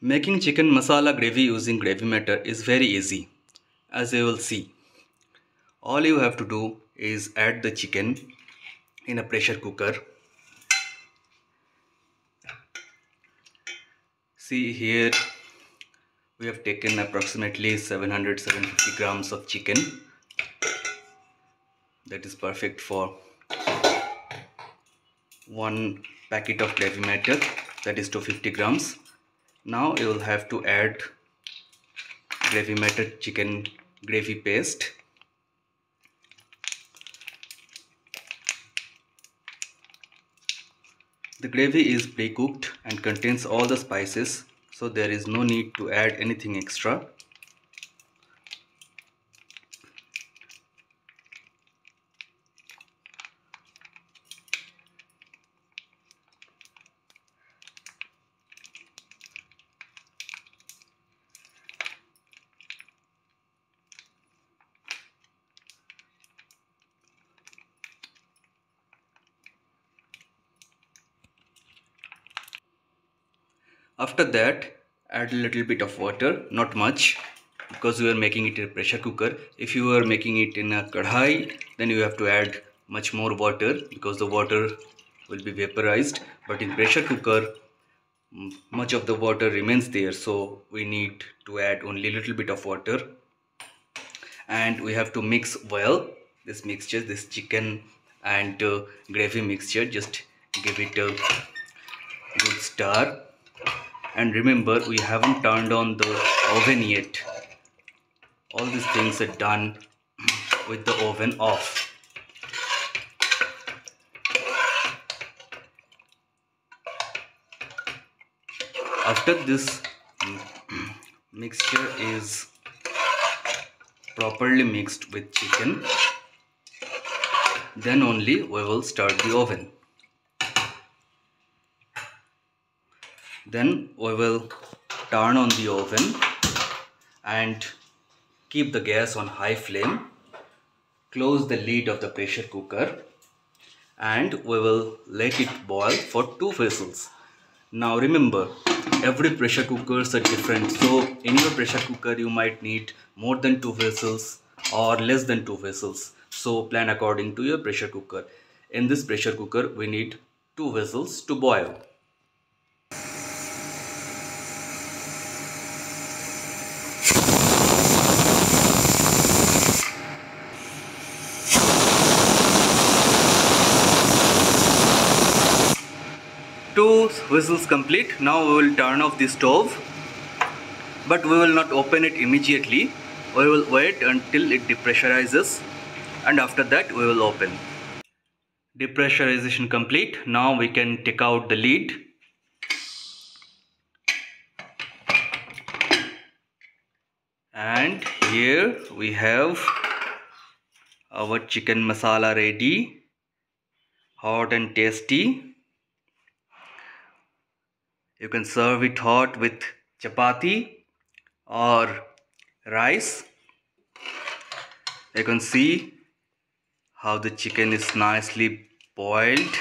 Making chicken masala gravy using GravyMatter is very easy. As you will see, all you have to do is add the chicken in a pressure cooker. See here, we have taken approximately 750 grams of chicken. That is perfect for one packet of GravyMatter, that is 250 grams. Now you will have to add GravyMatter chicken gravy paste. The gravy is pre-cooked and contains all the spices, so there is no need to add anything extra. After that, add a little bit of water, not much, because we are making it in a pressure cooker. If you are making it in a kadhai, then you have to add much more water because the water will be vaporized. But in pressure cooker, much of the water remains there, so we need to add only a little bit of water. And we have to mix well this mixture, this chicken and gravy mixture. Just give it a good stir. And remember, we haven't turned on the oven yet. All these things are done with the oven off. After this mixture is properly mixed with chicken, then only we will start the oven. Then we will turn on the oven and keep the gas on high flame. Close the lid of the pressure cooker and we will let it boil for 2 whistles. Now remember, every pressure cookers are different, so in your pressure cooker you might need more than 2 whistles or less than 2 whistles. So plan according to your pressure cooker. In this pressure cooker we need 2 whistles to boil. Two whistles complete. Now we will turn off the stove, but we will not open it immediately. We will wait until it depressurizes and after that we will open. Depressurization complete. Now we can take out the lid. And here we have our chicken masala ready, hot and tasty. You can serve it hot with chapati or rice. You can see how the chicken is nicely boiled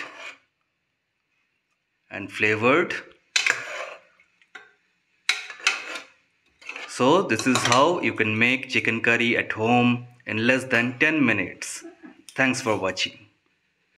and flavored. So this is how you can make chicken curry at home in less than 10 minutes. Thanks for watching.